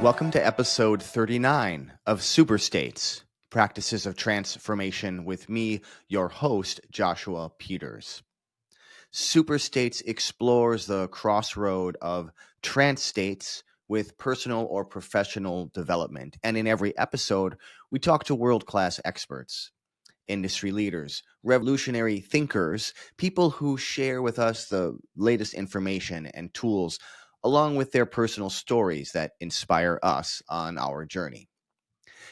Welcome to episode 39 of Super States, Practices of Transformation with me, your host, Joshua Peters. Super States explores the crossroad of trance states with personal or professional development. And in every episode, we talk to world-class experts, industry leaders, revolutionary thinkers, people who share with us the latest information and tools along with their personal stories that inspire us on our journey.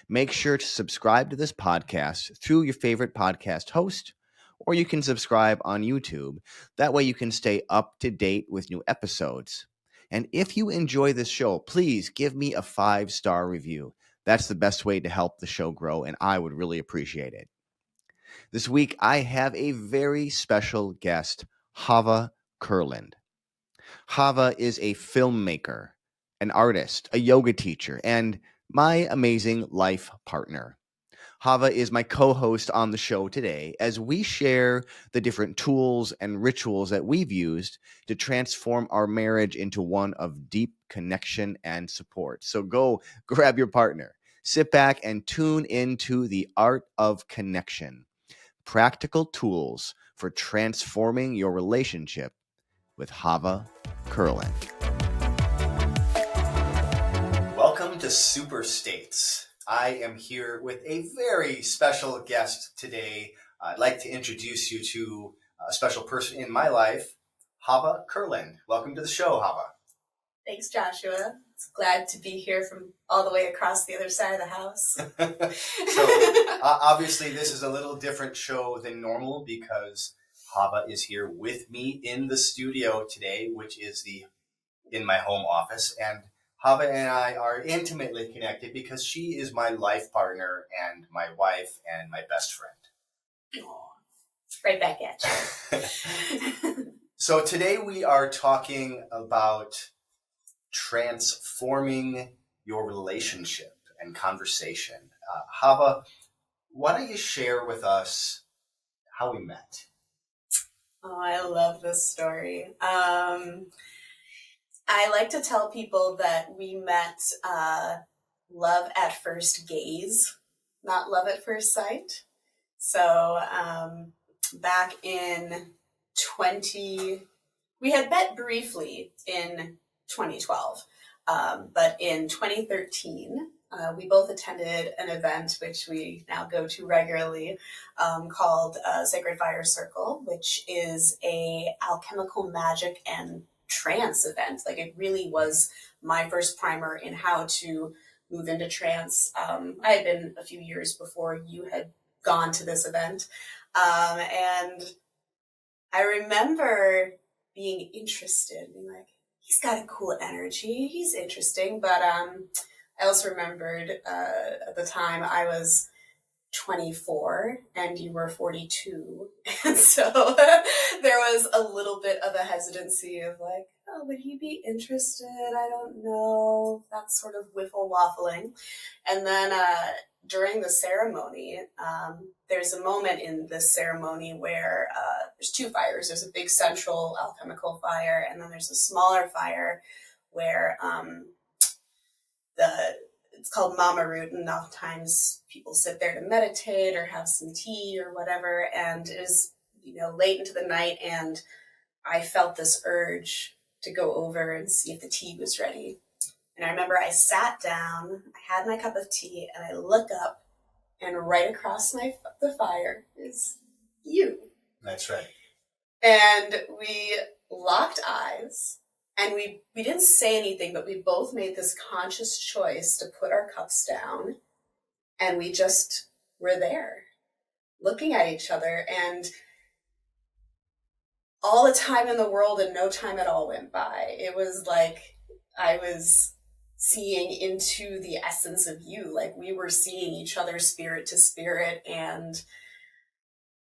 Make sure to subscribe to this podcast through your favorite podcast host, or you can subscribe on YouTube. That way you can stay up to date with new episodes. And if you enjoy this show, please give me a 5-star review. That's the best way to help the show grow, and I would really appreciate it. This week, I have a very special guest, Chava Curland. Chava is a filmmaker, an artist, a yoga teacher, and my amazing life partner. Chava is my co-host on the show today as we share the different tools and rituals that we've used to transform our marriage into one of deep connection and support. So go grab your partner, sit back, and tune into the art of connection. Practical tools for transforming your relationship with Chava Curland. Welcome to Super States. I am here with a very special guest today. I'd like to introduce you to a special person in my life, Chava Curland. Welcome to the show, Chava. Thanks, Joshua. It's glad to be here from all the way across the other side of the house. So obviously this is a little different show than normal because Chava is here with me in the studio today, which is in my home office. And Chava and I are intimately connected because she is my life partner and my wife and my best friend. Aww. Right back at you. So today we are talking about transforming your relationship and conversation. Chava, why don't you share with us how we met? Oh, I love this story. I like to tell people that we met love at first gaze, not love at first sight. So back in we had met briefly in 2012, but in 2013, we both attended an event which we now go to regularly called Sacred Fire Circle, which is a alchemical magic and trance event. Like, it really was my first primer in how to move into trance. I had been a few years before you had gone to this event. And I remember being interested, being like, he's got a cool energy, he's interesting. But I also remembered at the time I was 24 and you were 42. And so there was a little bit of a hesitancy of like, oh, would he be interested? I don't know. That sort of whiffle waffling. And then during the ceremony, there's a moment in this ceremony where there's two fires. There's a big central alchemical fire, and then there's a smaller fire where it's called Mama Root, and oftentimes people sit there to meditate or have some tea or whatever. And it was, late into the night, and I felt this urge to go over and see if the tea was ready. And I remember I sat down, I had my cup of tea, and I look up, and right across the fire is you. That's right. And we locked eyes. And we didn't say anything, but we both made this conscious choice to put our cups down. And we just were there, looking at each other. And all the time in the world and no time at all went by. It was like I was seeing into the essence of you. Like, we were seeing each other spirit to spirit. And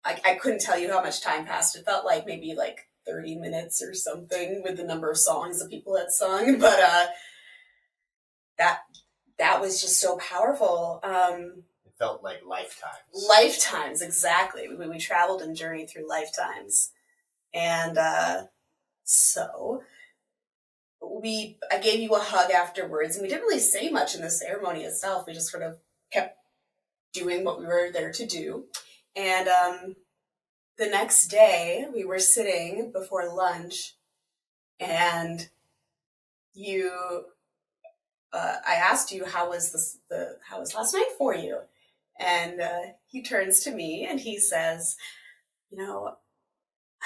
I couldn't tell you how much time passed. It felt like maybe 30 minutes or something with the number of songs that people had sung. But that was just so powerful. It felt like lifetimes. Lifetimes, exactly. We traveled and journeyed through lifetimes. And so I gave you a hug afterwards, and we didn't really say much in the ceremony itself. We just sort of kept doing what we were there to do. And the next day, we were sitting before lunch, and I asked you, how was last night for you? And he turns to me and he says, I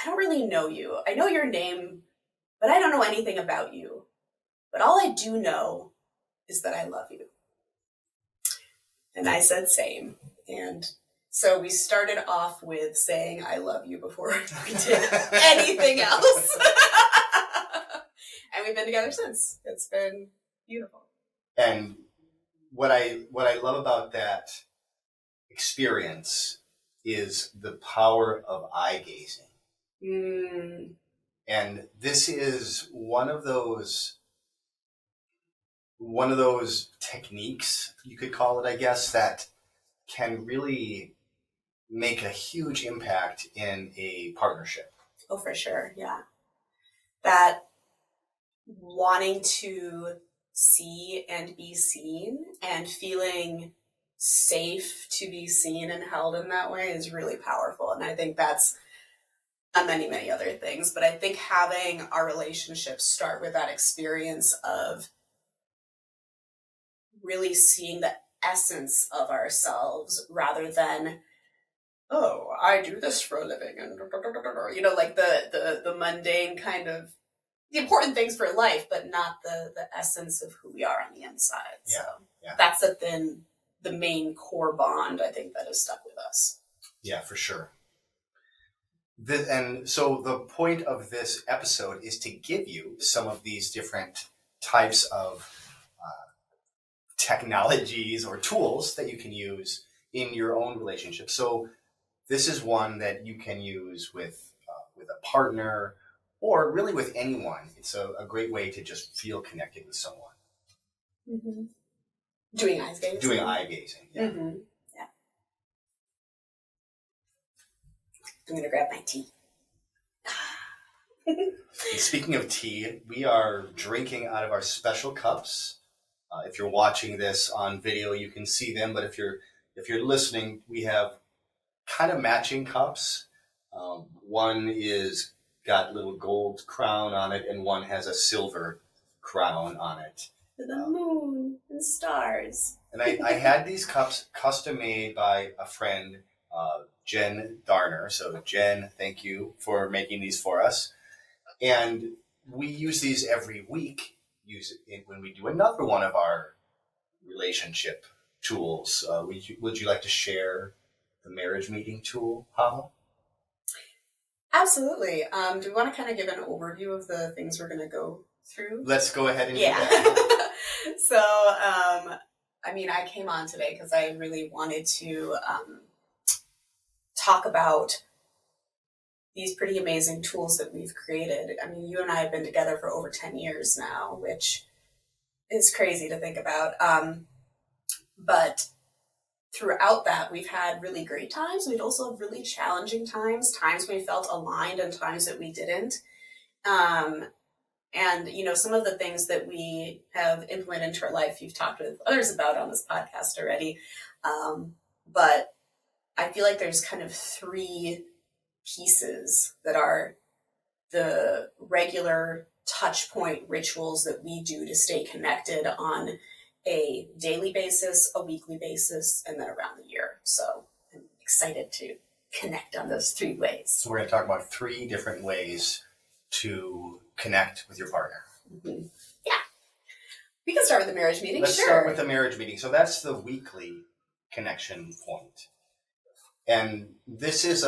don't really know you. I know your name, but I don't know anything about you. But all I do know is that I love you. And I said, same. And so we started off with saying, I love you before we did anything else. And we've been together since. It's been beautiful. And what I love about that experience is the power of eye gazing. And this is one of those techniques, you could call it, I guess, that can really make a huge impact in a partnership. Oh, for sure. Yeah. That wanting to see and be seen and feeling safe to be seen and held in that way is really powerful. And I think that's many, many other things. But I think having our relationship start with that experience of really seeing the essence of ourselves rather than, oh, I do this for a living, and like the mundane kind of the important things for life, but not the essence of who we are on the inside. Yeah, so yeah. That's been the main core bond, I think, that has stuck with us. Yeah, for sure. And so the point of this episode is to give you some of these different types of technologies or tools that you can use in your own relationship. So this is one that you can use with a partner or really with anyone. It's a great way to just feel connected with someone. Mm-hmm. Doing eye gazing. Doing eye gazing, yeah. Mm-hmm. Yeah. I'm going to grab my tea. Speaking of tea, we are drinking out of our special cups. If you're watching this on video, you can see them. But if you're listening, we have kind of matching cups. One is got little gold crown on it, and one has a silver crown on it. The moon and stars. And I had these cups custom made by a friend, Jen Darner. So Jen, thank you for making these for us. And we use these every week. Use it when we do another one of our relationship tools. Would you like to share the marriage meeting tool, Chava? Absolutely. Do we want to kind of give an overview of the things we're going to go through? Let's go ahead and do that. So, I came on today because I really wanted to talk about these pretty amazing tools that we've created. I mean, you and I have been together for over 10 years now, which is crazy to think about. But throughout that, we've had really great times. We'd also have really challenging times when we felt aligned and times that we didn't. And, some of the things that we have implemented into our life, you've talked with others about on this podcast already. But I feel like there's kind of three pieces that are the regular touch point rituals that we do to stay connected on a daily basis, a weekly basis, and then around the year. So I'm excited to connect on those three ways. So we're going to talk about 3 different ways to connect with your partner. Mm-hmm. Yeah. We can start with the marriage meeting. Let's start with the marriage meeting. So that's the weekly connection point. And this is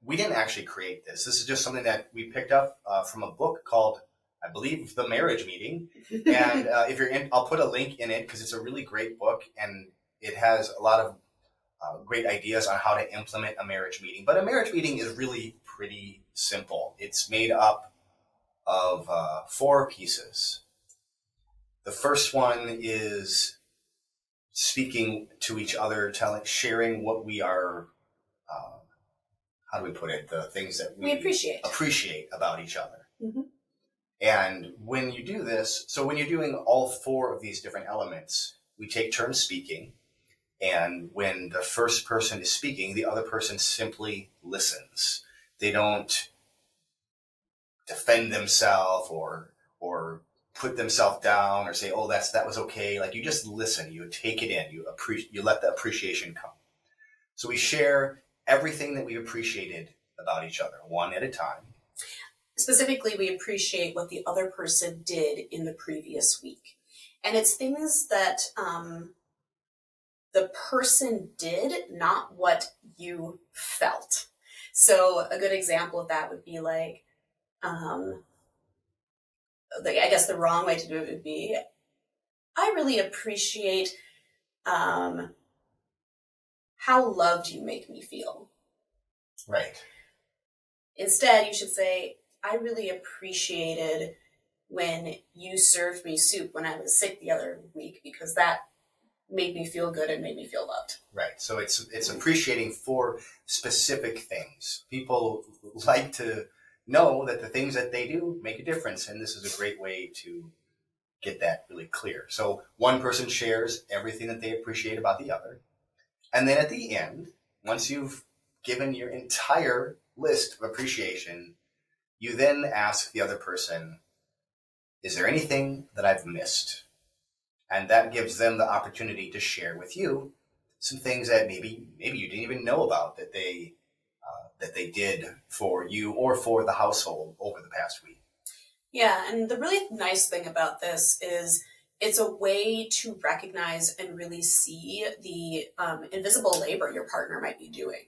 we didn't actually create this. This is just something that we picked up from a book called, I believe, The Marriage Meeting. And if you're in, I'll put a link in it because it's a really great book and it has a lot of great ideas on how to implement a marriage meeting. But a marriage meeting is really pretty simple. It's made up of 4 pieces. The first one is speaking to each other, sharing what we are, how do we put it? The things that we appreciate about each other. Mm-hmm. And when you do this, so when you're doing all four of these different elements, we take turns speaking. And when the first person is speaking, the other person simply listens. They don't defend themselves or put themselves down or say, "Oh, that was okay." Like, you just listen. You take it in. You let the appreciation come. So we share everything that we appreciated about each other, one at a time. Specifically, we appreciate what the other person did in the previous week. And it's things that the person did, not what you felt. So a good example of that would be like, I guess the wrong way to do it would be, I really appreciate how loved you make me feel. Right. Instead, you should say, I really appreciated when you served me soup when I was sick the other week, because that made me feel good and made me feel loved. Right. So it's appreciating for specific things. People like to know that the things that they do make a difference, and this is a great way to get that really clear. So one person shares everything that they appreciate about the other, and then at the end, once you've given your entire list of appreciation, you then ask the other person, is there anything that I've missed? And that gives them the opportunity to share with you some things that maybe you didn't even know about that they did for you or for the household over the past week. Yeah, and the really nice thing about this is it's a way to recognize and really see the invisible labor your partner might be doing.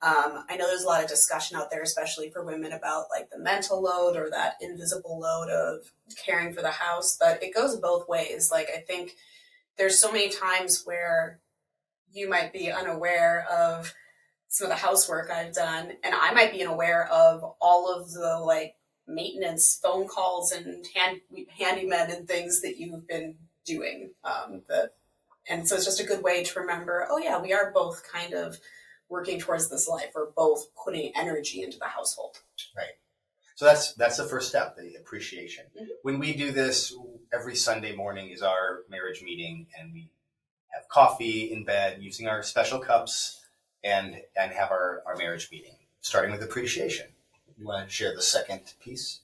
I know there's a lot of discussion out there, especially for women, about like the mental load or that invisible load of caring for the house, but it goes both ways. Like, I think there's so many times where you might be unaware of some of the housework I've done, and I might be unaware of all of the like maintenance phone calls and handymen and things that you've been doing. And so it's just a good way to remember, oh yeah, we are both kind of working towards this life. We're both putting energy into the household. Right. So that's the first step, the appreciation. Mm-hmm. When we do this, every Sunday morning is our marriage meeting, and we have coffee in bed using our special cups and have our marriage meeting, starting with appreciation. You want to share the second piece?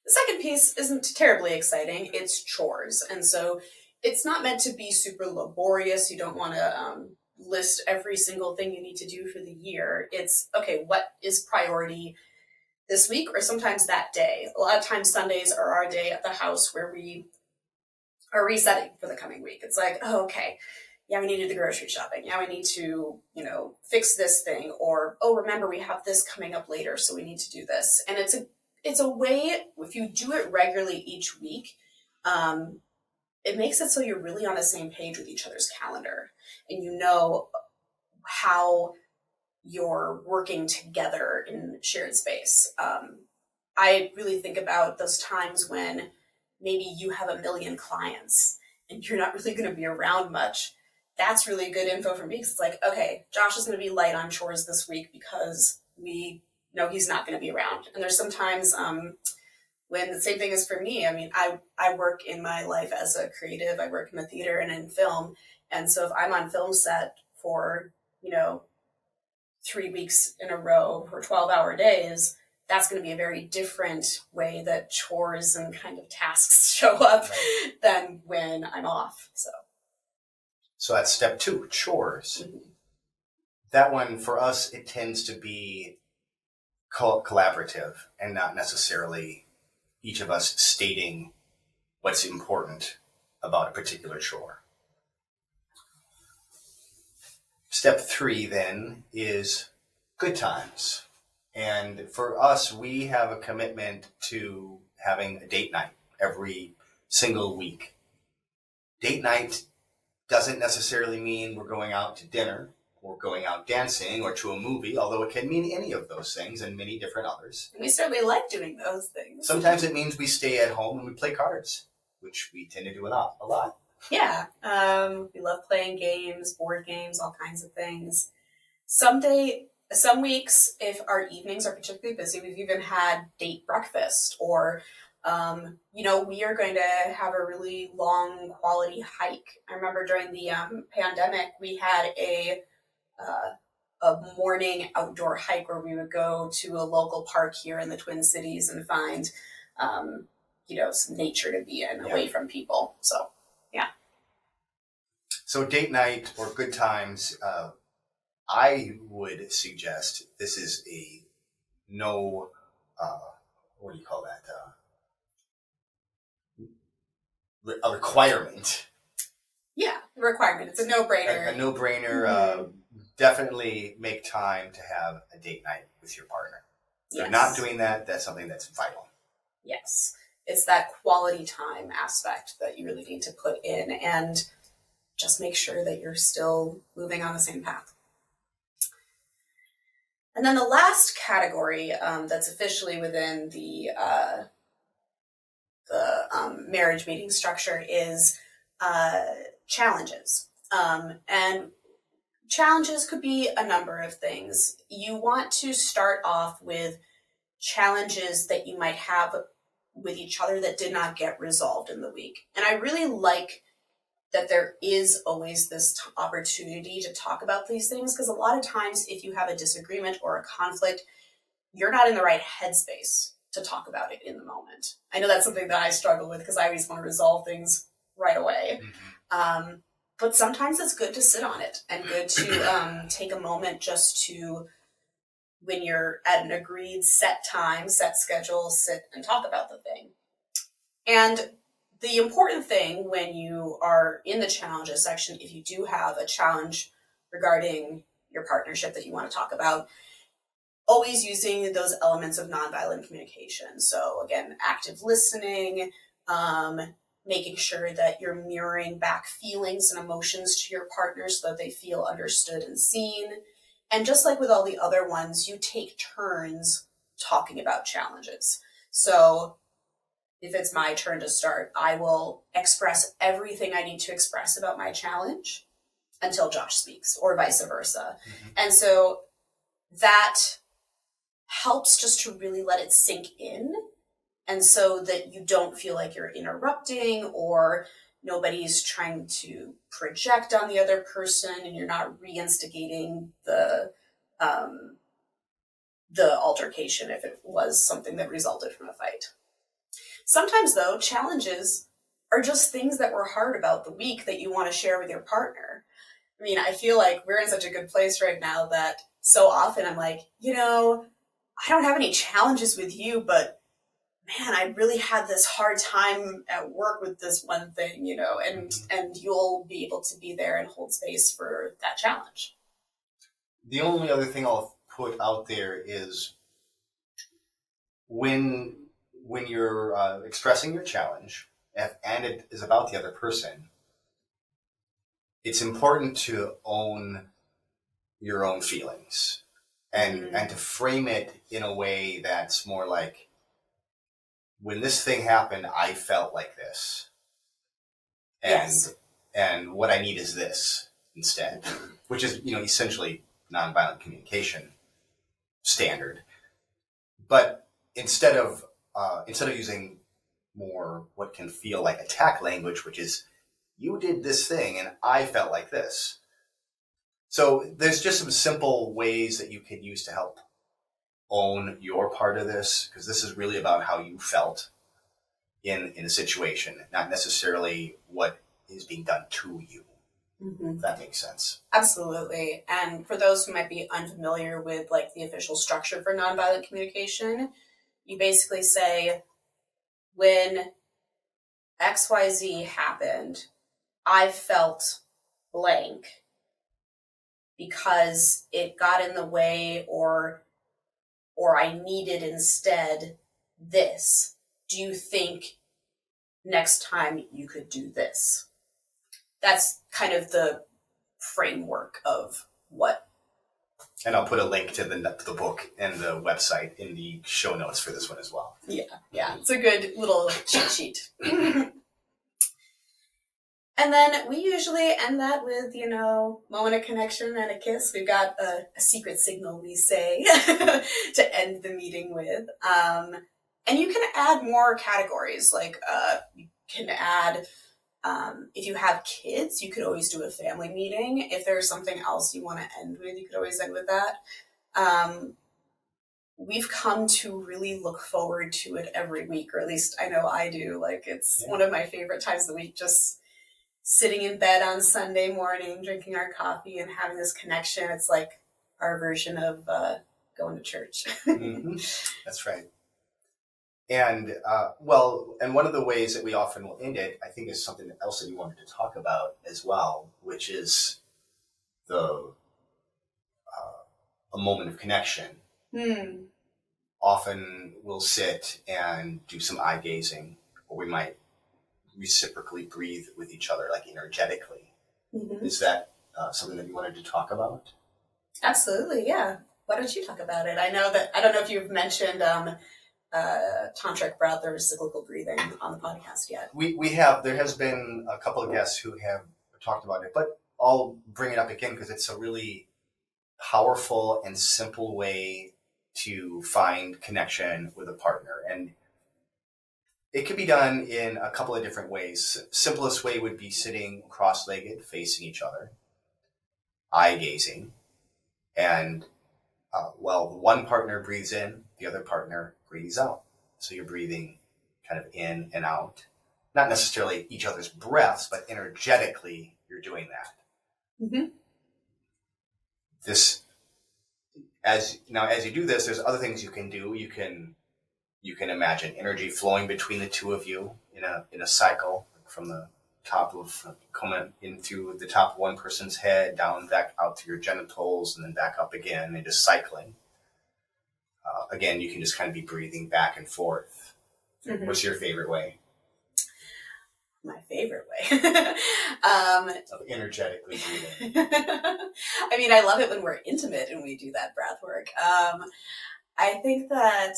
The second piece isn't terribly exciting. It's chores. And so it's not meant to be super laborious. You don't want to list every single thing you need to do for the year. It's, okay, what is priority this week or sometimes that day? A lot of times Sundays are our day at the house where we are resetting for the coming week. It's like, oh, okay, yeah, we need to do the grocery shopping. Yeah, we need to, fix this thing. Or, oh, remember, we have this coming up later, so we need to do this. And it's a way, if you do it regularly each week, it makes it so you're really on the same page with each other's calendar. And you know how you're working together in shared space. I really think about those times when maybe you have a million clients and you're not really going to be around much. That's really good info for me, because it's like, okay, Josh is going to be light on chores this week because we know he's not going to be around. And there's sometimes when the same thing is for me. I mean, I work in my life as a creative. I work in the theater and in film. And so if I'm on film set for, 3 weeks in a row for 12-hour days, that's going to be a very different way that chores and kind of tasks show up than when I'm off. So that's step 2, chores. Mm-hmm. That one, for us, it tends to be collaborative and not necessarily each of us stating what's important about a particular chore. Step 3 then is good times. And for us, we have a commitment to having a date night every single week. Date night doesn't necessarily mean we're going out to dinner or going out dancing or to a movie, although it can mean any of those things and many different others. We certainly like doing those things. Sometimes it means we stay at home and we play cards, which we tend to do a lot. Yeah. We love playing games, board games, all kinds of things. Some weeks, if our evenings are particularly busy, we've even had date breakfast or We are going to have a really long quality hike. I remember during the pandemic, we had a morning outdoor hike where we would go to a local park here in the Twin Cities and find, some nature to be in away from people. So, yeah. So date night or good times, I would suggest this is a no, what do you call that? A requirement. Yeah, a requirement. It's a no-brainer. A no-brainer. Definitely make time to have a date night with your partner. If you're not doing that, that's something that's vital. Yes. It's that quality time aspect that you really need to put in, and just make sure that you're still moving on the same path. And then the last category that's officially within the marriage meeting structure is challenges. And challenges could be a number of things. You want to start off with challenges that you might have with each other that did not get resolved in the week. And I really like that there is always this opportunity to talk about these things, because a lot of times if you have a disagreement or a conflict, you're not in the right headspace to talk about it in the moment. I know that's something that I struggle with because I always want to resolve things right away. But sometimes it's good to sit on it and good to take a moment just to, when you're at an agreed set time, set schedule, sit and talk about the thing. And the important thing when you are in the challenges section, if you do have a challenge regarding your partnership that you want to talk about, always using those elements of nonviolent communication. So again, active listening, making sure that you're mirroring back feelings and emotions to your partner so that they feel understood and seen. And just like with all the other ones, you take turns talking about challenges. So if it's my turn to start, I will express everything I need to express about my challenge until Josh speaks, or vice versa. And so that helps just to really let it sink in, and so that you don't feel like you're interrupting or nobody's trying to project on the other person, and you're not re-instigating the altercation if it was something that resulted from a fight. Sometimes, though, challenges are just things that were hard about the week that you want to share with your partner. I mean, I feel like we're in such a good place right now that so often I'm like, I don't have any challenges with you, but man, I really had this hard time at work with this one thing, and you'll be able to be there and hold space for that challenge. The only other thing I'll put out there is when you're expressing your challenge and it is about the other person, it's important to own your own feelings and to frame it in a way that's more like, when this thing happened, I felt like this. And what I need is this instead, which is, essentially nonviolent communication standard. But instead of using more what can feel like attack language, which is, you did this thing and I felt like this. So there's just some simple ways that you can use to help own your part of this, because this is really about how you felt in a situation, not necessarily what is being done to you. If that makes sense. Absolutely. And for those who might be unfamiliar with the official structure for nonviolent communication, you basically say, when XYZ happened, I felt blank because it got in the way, or I needed instead this. Do you think next time you could do this? That's kind of the framework of what. And I'll put a link to the book and the website in the show notes for this one as well. Yeah. It's a good little cheat sheet. And then we usually end that with, moment of connection and a kiss. We've got a secret signal, we say, to end the meeting with. And you can add more categories, like you can add, if you have kids, you could always do a family meeting. If there's something else you want to end with, you could always end with that. We've come to really look forward to it every week, or at least I know I do. Like, it's one of my favorite times of the week, just sitting in bed on Sunday morning, drinking our coffee and having this connection. It's like our version of going to church. Mm-hmm. That's right. And and one of the ways that we often will end it, I think, is something else that you wanted to talk about as well, which is the a moment of connection. Often we'll sit and do some eye gazing, or we might reciprocally breathe with each other, like energetically. Mm-hmm. Is that something that you wanted to talk about? Absolutely, yeah. Why don't you talk about it? I don't know if you've mentioned tantric breath or cyclical breathing on the podcast yet. We have. There has been a couple of guests who have talked about it, but I'll bring it up again because it's a really powerful and simple way to find connection with a partner. And it can be done in a couple of different ways. Simplest way would be sitting cross-legged, facing each other, eye gazing, and one partner breathes in, the other partner breathes out. So you're breathing kind of in and out. Not necessarily each other's breaths, but energetically you're doing that. Mm-hmm. As you do this, there's other things you can do. You can imagine energy flowing between the two of you in a cycle from the top of coming in through the top of one person's head, down back out through your genitals, and then back up again, and just cycling. Again, you can just kind of be breathing back and forth. Mm-hmm. What's your favorite way? My favorite way. Of energetically breathing. I mean, I love it when we're intimate and we do that breath work. I think that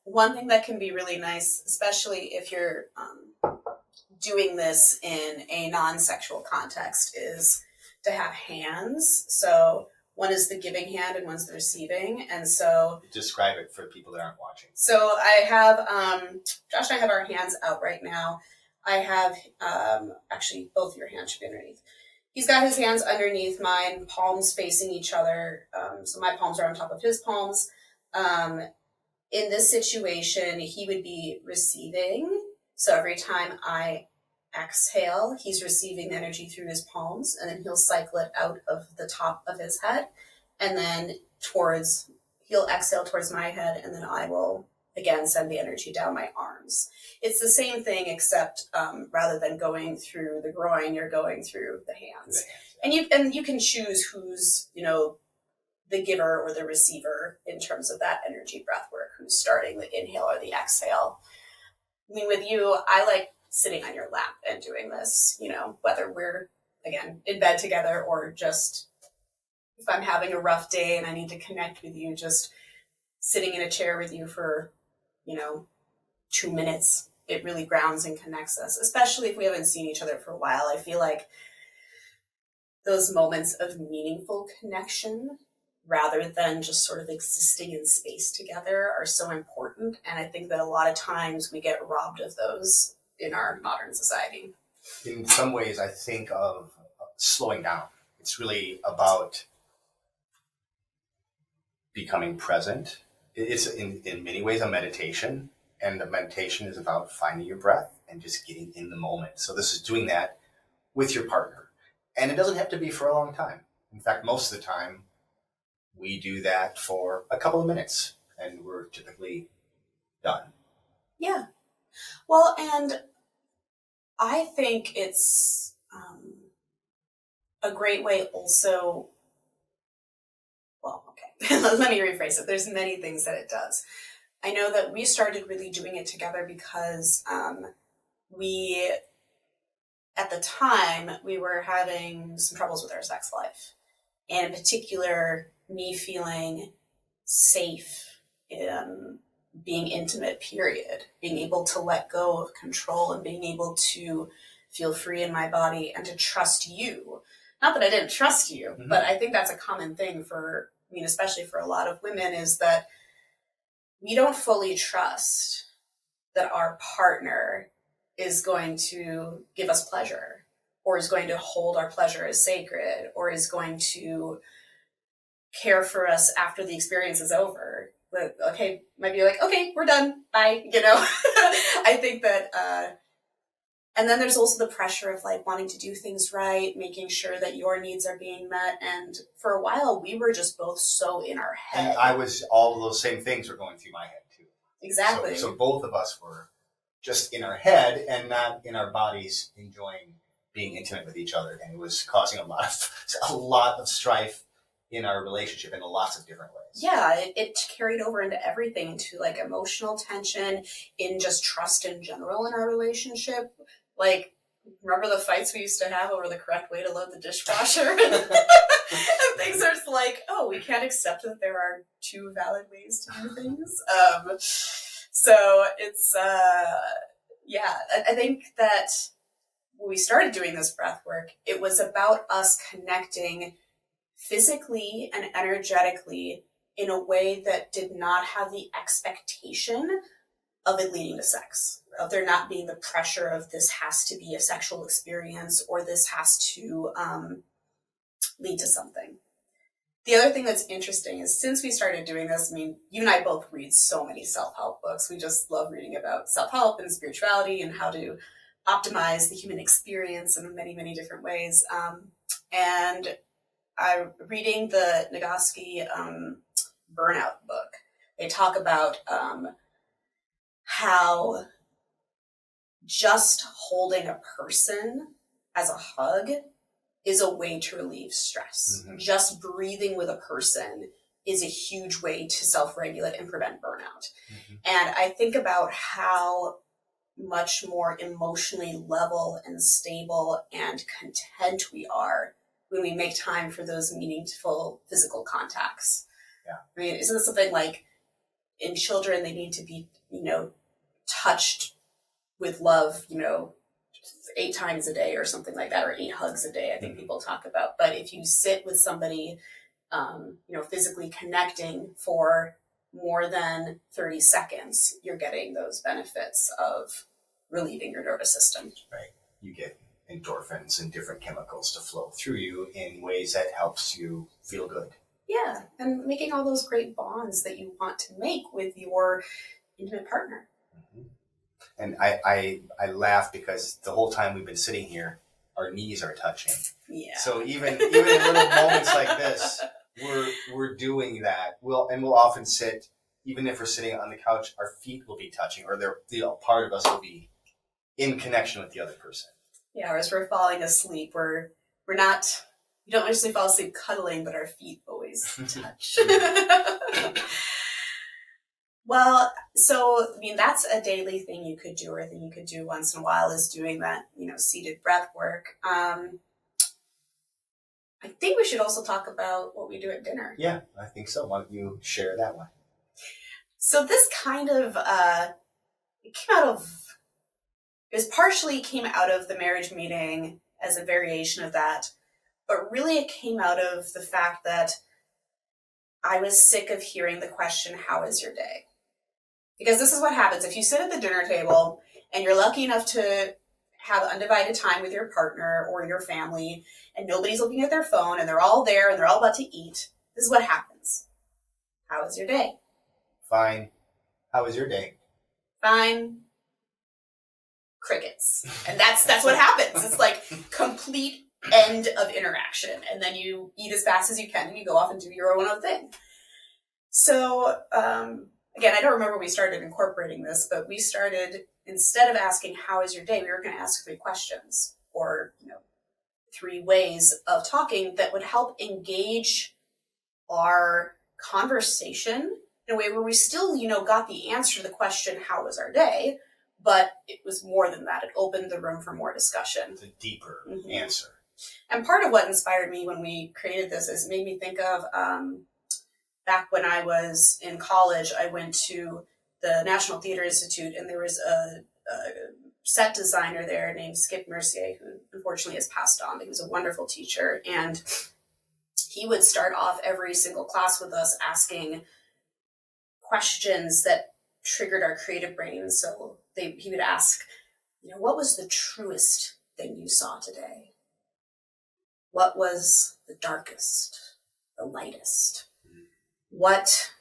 one thing that can be really nice, especially if you're doing this in a non-sexual context, is to have hands. So one is the giving hand and one's the receiving. And so... Describe it for people that aren't watching. So I have, Josh and I have our hands out right now. I have, actually, both your hands should be underneath. He's got his hands underneath mine, palms facing each other. So my palms are on top of his palms. In this situation, he would be receiving. So every time I exhale, he's receiving the energy through his palms, and then he'll cycle it out of the top of his head. And then he'll exhale towards my head, and then I will, again, send the energy down my arms. It's the same thing, except rather than going through the groin, you're going through the hands. And you can choose who's, the giver or the receiver in terms of that energy breath work, who's starting the inhale or the exhale. I mean, with you, I like sitting on your lap and doing this, whether we're, again, in bed together or just if I'm having a rough day and I need to connect with you, just sitting in a chair with you for, 2 minutes. It really grounds and connects us, especially if we haven't seen each other for a while. I feel like those moments of meaningful connection, rather than just sort of existing in space together, are so important. And I think that a lot of times we get robbed of those in our modern society. In some ways, I think of slowing down. It's really about becoming present. It's in many ways a meditation. And the meditation is about finding your breath and just getting in the moment. So this is doing that with your partner. And it doesn't have to be for a long time. In fact, most of the time, we do that for a couple of minutes, and we're typically done. Yeah. Well, and I think it's a great way also... Well, okay. Let me rephrase it. There's many things that it does. I know that we started really doing it together because at the time, we were having some troubles with our sex life. And in particular, me feeling safe in being intimate, period. Being able to let go of control and being able to feel free in my body and to trust you. Not that I didn't trust you, mm-hmm. but I think that's a common thing especially for a lot of women, is that we don't fully trust that our partner is going to give us pleasure, or is going to hold our pleasure as sacred, or is going to care for us after the experience is over. But okay, might be like, okay, we're done, bye, I think that and then there's also the pressure of like wanting to do things right, making sure that your needs are being met. And for a while we were just both so in our head. And all of those same things were going through my head too. Exactly. So both of us were just in our head and not in our bodies enjoying being intimate with each other. And it was causing a lot of strife in our relationship in lots of different ways. Yeah, it carried over into everything, into like emotional tension, in just trust in general in our relationship. Like, remember the fights we used to have over the correct way to load the dishwasher? And things are like, oh, we can't accept that there are two valid ways to do things. So it's, I think that when we started doing this breath work, it was about us connecting physically and energetically in a way that did not have the expectation of it leading to sex, of there not being the pressure of this has to be a sexual experience, or this has to lead to something. The other thing that's interesting is, since we started doing this, I mean, you and I both read so many self-help books. We just love reading about self-help and spirituality and how to optimize the human experience in many, many different ways. And I'm reading the Nagoski burnout book. They talk about how just holding a person as a hug is a way to relieve stress. Mm-hmm. Just breathing with a person is a huge way to self-regulate and prevent burnout. Mm-hmm. And I think about how much more emotionally level and stable and content we are when we make time for those meaningful physical contacts. Yeah. I mean, isn't it something like, in children, they need to be, touched with love, 8 times a day or something like that, or 8 hugs a day, I think people talk about. But if you sit with somebody, physically connecting for more than 30 seconds, you're getting those benefits of relieving your nervous system. Right. You get endorphins and different chemicals to flow through you in ways that helps you feel good. Yeah, and making all those great bonds that you want to make with your intimate partner. Mm-hmm. And I laugh because the whole time we've been sitting here, our knees are touching. Yeah. So even in little moments like this, we're doing that. We'll often sit, even if we're sitting on the couch, our feet will be touching, or part of us will be in connection with the other person. Yeah, or as we're falling asleep, we don't necessarily fall asleep cuddling, but our feet always touch. Well, so, I mean, that's a daily thing you could do, or a thing you could do once in a while, is doing that, seated breath work. I think we should also talk about what we do at dinner. Yeah, I think so. Why don't you share that one? So this kind of, partially came out of the marriage meeting as a variation of that, but really it came out of the fact that I was sick of hearing the question, how is your day? Because this is what happens. If you sit at the dinner table and you're lucky enough to have undivided time with your partner or your family, and nobody's looking at their phone, and they're all there and they're all about to eat, this is what happens. How was your day? Fine. How was your day? Fine. Crickets. And that's what happens. It's like complete end of interaction. And then you eat as fast as you can and you go off and do your own thing. So, again, I don't remember when we started incorporating this, but we started, instead of asking, how is your day, we were going to ask 3 questions, or, 3 ways of talking that would help engage our conversation in a way where we still, got the answer to the question, how was our day? But it was more than that. It opened the room for more discussion. It's a deeper answer. And part of what inspired me when we created this is it made me think of, back when I was in college, I went to the National Theatre Institute, and there was a set designer there named Skip Mercier, who unfortunately has passed on. He was a wonderful teacher, and he would start off every single class with us asking questions that triggered our creative brains. So he would ask, what was the truest thing you saw today? What was the darkest, the lightest? What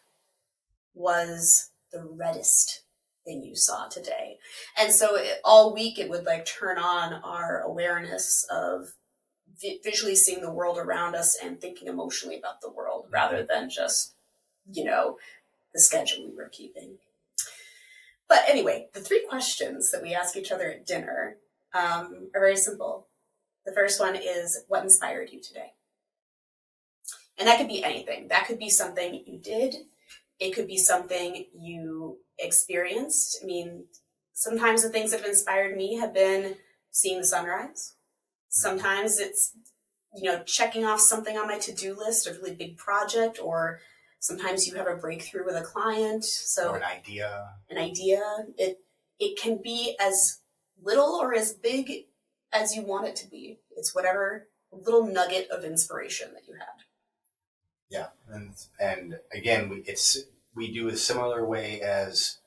was the reddest thing you saw today? And so all week it would like turn on our awareness of visually seeing the world around us and thinking emotionally about the world rather than just, the schedule we were keeping. But anyway, the 3 questions that we ask each other at dinner are very simple. The first one is, what inspired you today? And that could be anything. That could be something you did. It could be something you experienced. I mean, sometimes the things that have inspired me have been seeing the sunrise. Sometimes it's, checking off something on my to-do list, a really big project, or sometimes you have a breakthrough with a client. So or an idea. It can be as little or as big as you want it to be. It's whatever little nugget of inspiration that you had. Yeah, and again, we do a similar way as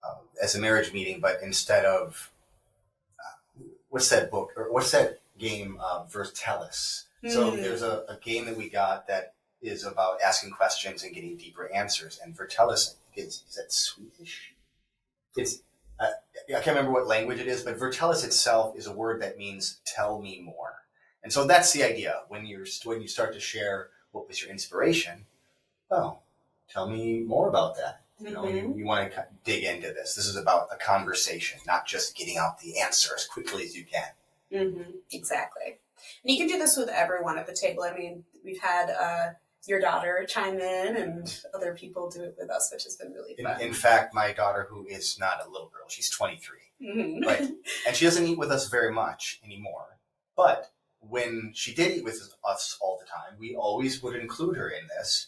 a marriage meeting, but instead of what's that book or what's that game, Vertalis. So there's a game that we got that is about asking questions and getting deeper answers. And Vertalis is that Swedish? It's I can't remember what language it is, but Vertalis itself is a word that means "tell me more." And so that's the idea. When you start to share what was your inspiration, well, tell me more about that. You want to dig into this. This is about a conversation, not just getting out the answer as quickly as you can. Exactly. And you can do this with everyone at the table. I mean, we've had your daughter chime in and other people do it with us, which has been really fun. In fact, my daughter, who is not a little girl, she's 23, right? And she doesn't eat with us very much anymore. But when she did eat with us all the time, we always would include her in this.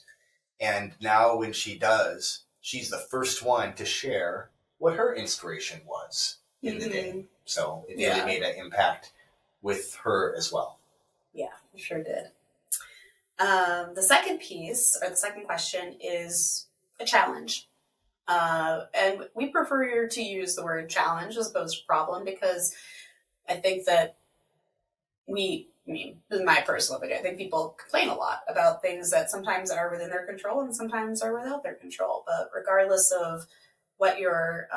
And now when she does, she's the first one to share what her inspiration was in the day. So it really made an impact with her as well. Yeah, it sure did. The second piece, or the second question, is a challenge. And we prefer to use the word challenge as opposed to problem because I think that this is my personal opinion, I think people complain a lot about things that sometimes are within their control and sometimes are without their control. But regardless of what you're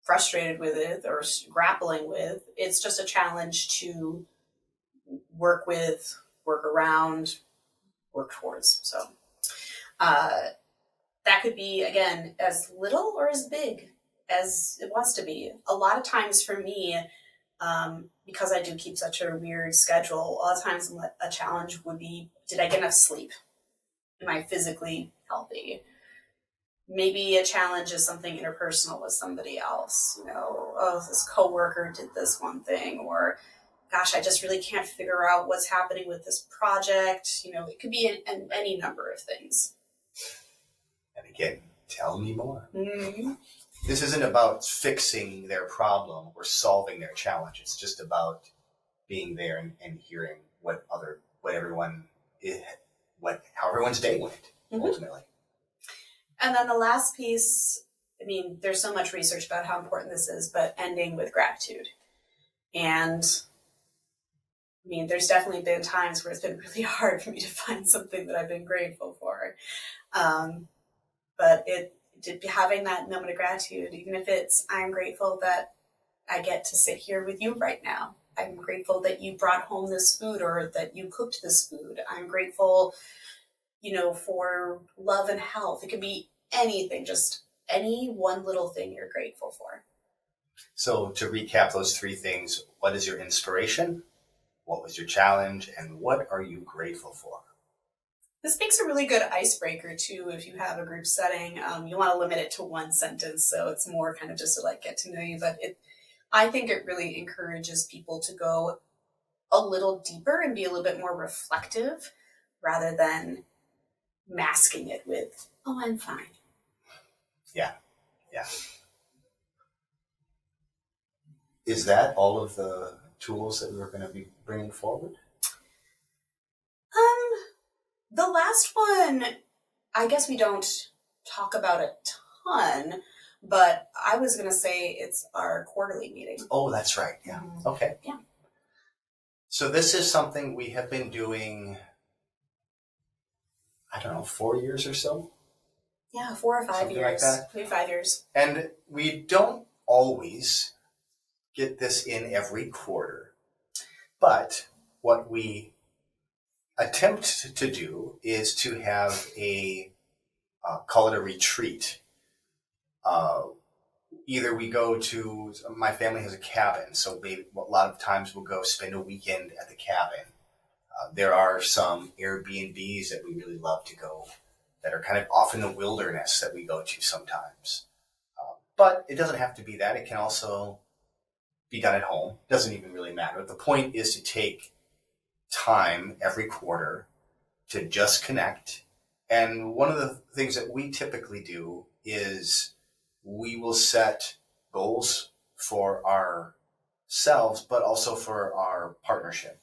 frustrated with it or grappling with, it's just a challenge to work with, work around, work towards. So that could be, again, as little or as big as it wants to be. A lot of times for me, because I do keep such a weird schedule, a lot of times a challenge would be, did I get enough sleep? Am I physically healthy? Maybe a challenge is something interpersonal with somebody else. This coworker did this one thing, or gosh, I just really can't figure out what's happening with this project. It could be any number of things. And again, tell me more. This isn't about fixing their problem or solving their challenge. It's just about being there and hearing how everyone's day went, ultimately. And then the last piece, there's so much research about how important this is, but ending with gratitude. And there's definitely been times where it's been really hard for me to find something that I've been grateful for. But having that moment of gratitude, even if it's, I'm grateful that I get to sit here with you right now. I'm grateful that you brought home this food or that you cooked this food. I'm grateful, for love and health. It could be anything, just any one little thing you're grateful for. So to recap those 3 things, what is your inspiration? What was your challenge? And what are you grateful for? This makes a really good icebreaker, too, if you have a group setting. You want to limit it to one sentence, so it's more kind of just to get to know you. But I think it really encourages people to go a little deeper and be a little bit more reflective rather than masking it with, oh, I'm fine. Yeah. Is that all of the tools that we're going to be bringing forward? The last one, I guess we don't talk about a ton, But I was going to say it's our quarterly meeting. Oh, that's right. Yeah. Okay. Yeah. So this is something we have been doing, I don't know, 4 years or so? Yeah, 4 or 5 Something years. like that. Maybe 5 years. And we don't always get this in every quarter. But what we attempt to do is to have call it a retreat. Either we go to, my family has a cabin, so a lot of times we'll go spend a weekend at the cabin. There are some Airbnbs that we really love to go that are kind of off in the wilderness that we go to sometimes. But it doesn't have to be that. It can also be done at home. It doesn't even really matter. The point is to take time every quarter to just connect. And one of the things that we typically do is we will set goals for ourselves, but also for our partnership.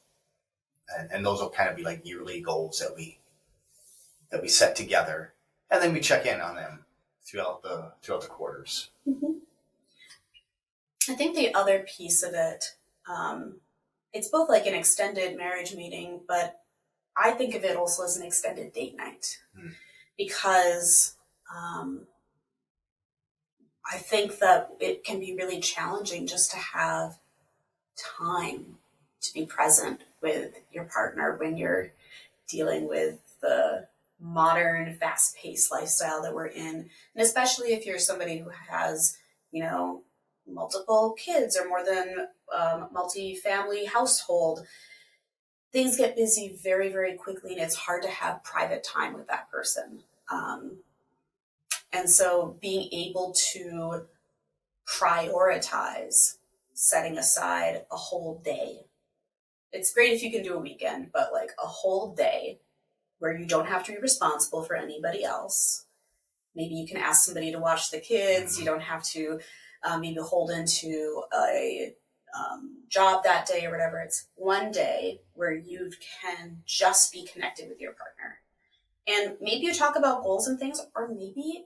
And those will kind of be like yearly goals that we set together, and then we check in on them throughout the quarters. Mm-hmm. I think the other piece of it, it's both like an extended marriage meeting, but I think of it also as an extended date night because I think that it can be really challenging just to have time to be present with your partner when you're dealing with the modern, fast-paced lifestyle that we're in. And especially if you're somebody who has, multiple kids or more than multi-family household, things get busy very, very quickly, and it's hard to have private time with that person. And so being able to prioritize setting aside a whole day. It's great if you can do a weekend, but like a whole day where you don't have to be responsible for anybody else. Maybe you can ask somebody to watch the kids. You don't have to be beholden to a job that day or whatever. It's one day where you can just be connected with your partner. And maybe you talk about goals and things, or maybe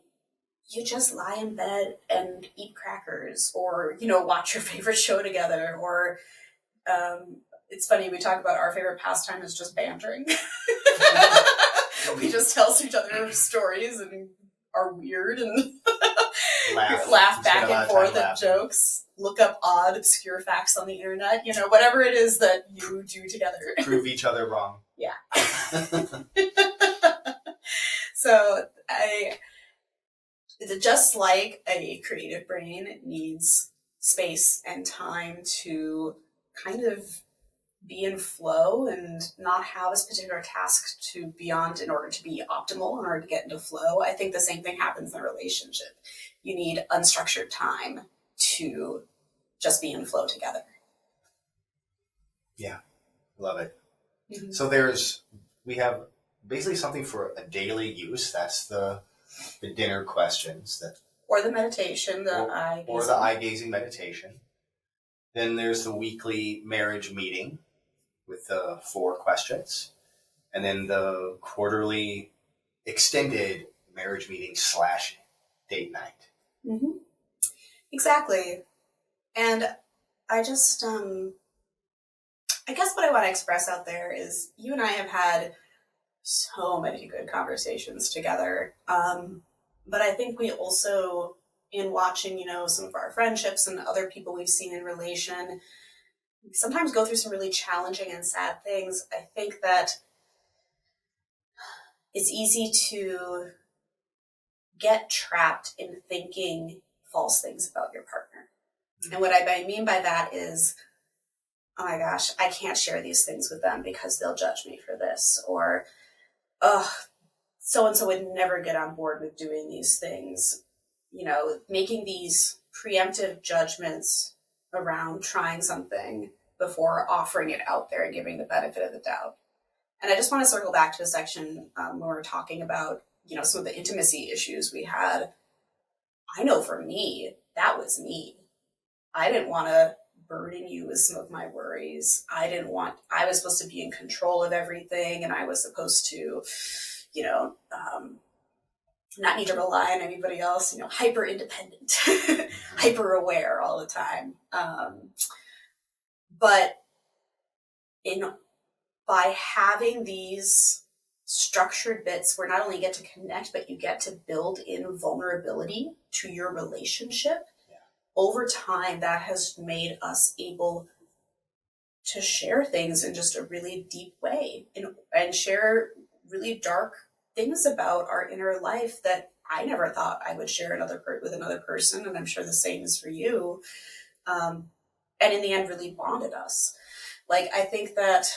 you just lie in bed and eat crackers or, watch your favorite show together. Or it's funny, we talk about our favorite pastime is just bantering. We just tell each other stories and are weird and laugh back and forth at jokes, look up odd, obscure facts on the internet, whatever it is that you do together. Prove each other wrong. Yeah. So just like a creative brain needs space and time to kind of be in flow and not have a particular task to be on in order to be optimal, in order to get into flow, I think the same thing happens in a relationship. You need unstructured time to just be in flow together. Yeah, love it. Mm-hmm. So we have basically something for a daily use. That's the dinner questions, or the meditation, or the eye gazing meditation. Then there's the weekly marriage meeting with the 4 questions, and then the quarterly extended marriage meeting / date night. Mm-hmm. Exactly. And I just, I guess what I want to express out there is you and I have had so many good conversations together. But I think we also, in watching, some of our friendships and other people we've seen in relation, sometimes go through some really challenging and sad things. I think that it's easy to get trapped in thinking false things about your partner. And what I mean by that is, oh my gosh, I can't share these things with them because they'll judge me for this. Or, so-and-so would never get on board with doing these things. Making these preemptive judgments around trying something before offering it out there and giving the benefit of the doubt. And I just want to circle back to a section when we're talking about, some of the intimacy issues we had. I know for me, that was me. I didn't want to burden you with some of my worries. I was supposed to be in control of everything, and I was supposed to, not need to rely on anybody else, hyper independent, hyper aware all the time. But in by having these structured bits where not only you get to connect, but you get to build in vulnerability to your relationship, over time, that has made us able to share things in just a really deep way and share really dark things about our inner life that I never thought I would share with another person. And I'm sure the same is for you. And in the end, really bonded us. Like, I think that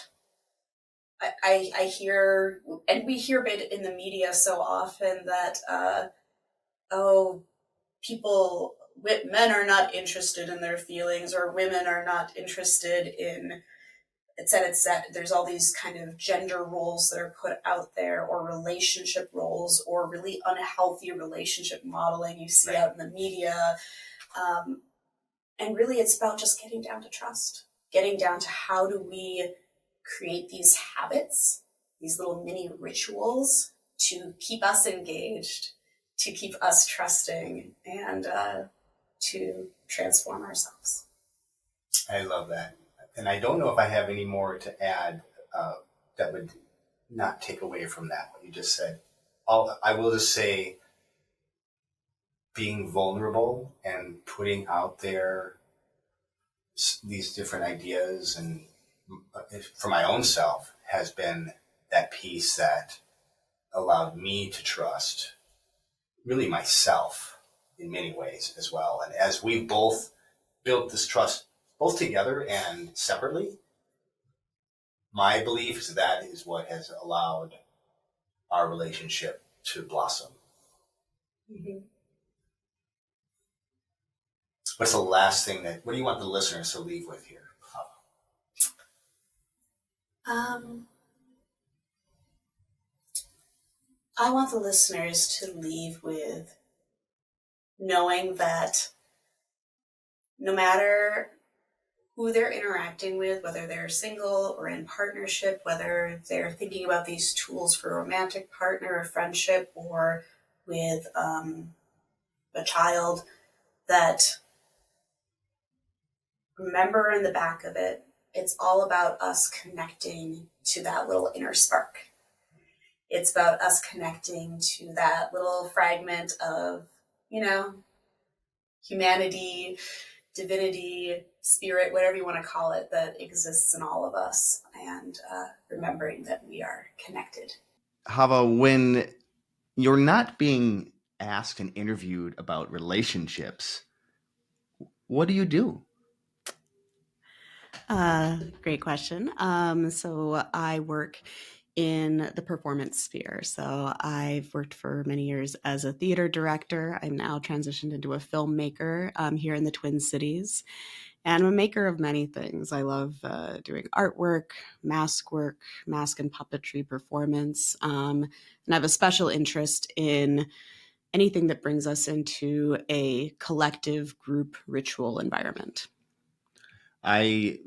I hear, and we hear it in the media so often that, men are not interested in their feelings, or women are not interested in, et cetera, et cetera. There's all these kind of gender roles that are put out there, or relationship roles, or really unhealthy relationship modeling you see out in the media. And really, it's about just getting down to trust, getting down to how do we create these habits, these little mini rituals to keep us engaged, to keep us trusting, and to transform ourselves. I love that. And I don't know if I have any more to add that would not take away from that, what you just said. I will just say, being vulnerable and putting out there these different ideas, and for my own self, has been that piece that allowed me to trust really myself in many ways as well. And as we both built this trust, both together and separately, my belief is that is what has allowed our relationship to blossom. Mm-hmm. What's the last thing what do you want the listeners to leave with here? I want the listeners to leave with knowing that no matter who they're interacting with, whether they're single or in partnership, whether they're thinking about these tools for a romantic partner or friendship, or with a child, that remember in the back of it, it's all about us connecting to that little inner spark. It's about us connecting to that little fragment of, humanity, divinity, spirit, whatever you want to call it, that exists in all of us, and remembering that we are connected. Chava, when you're not being asked and interviewed about relationships, what do you do? Great question. So I work in the performance sphere. So I've worked for many years as a theater director. I'm now transitioned into a filmmaker here in the Twin Cities. And I'm a maker of many things. I love doing artwork, mask and puppetry performance. And I have a special interest in anything that brings us into a collective group ritual environment. I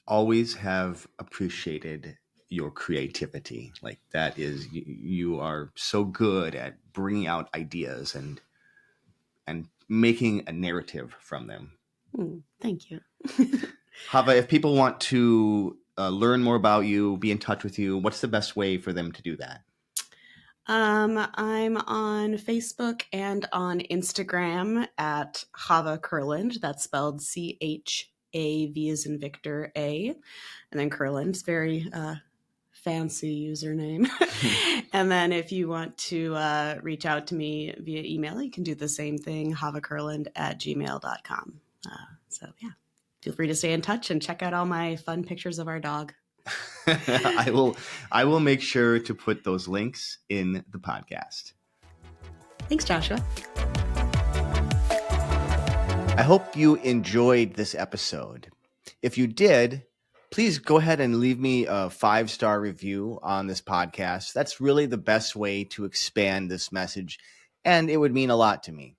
always have appreciated your creativity. Like, that is, you are so good at bringing out ideas and making a narrative from them. Thank you. Chava, if people want to learn more about you, be in touch with you, what's the best way for them to do that? I'm on Facebook and on Instagram at Chava Curland. That's spelled CHAV as in Victor A. And then Curland, very fancy username. And then if you want to reach out to me via email, you can do the same thing, javacurland@gmail.com. So yeah, feel free to stay in touch and check out all my fun pictures of our dog. I will make sure to put those links in the podcast. Thanks, Joshua. I hope you enjoyed this episode. If you did, please go ahead and leave me a 5-star review on this podcast. That's really the best way to expand this message, and it would mean a lot to me.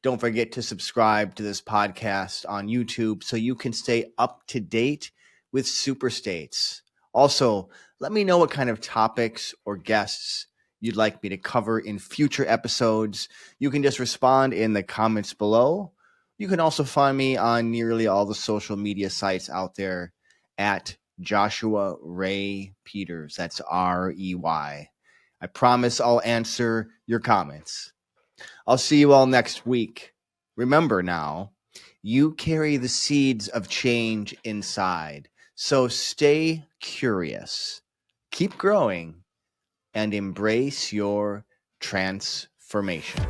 Don't forget to subscribe to this podcast on YouTube so you can stay up to date with Super States. Also, let me know what kind of topics or guests you'd like me to cover in future episodes, you can just respond in the comments below. You can also find me on nearly all the social media sites out there at Joshua Ray Peters. That's Rey. I promise I'll answer your comments. I'll see you all next week. Remember now, you carry the seeds of change inside. So stay curious, keep growing, and embrace your transformation.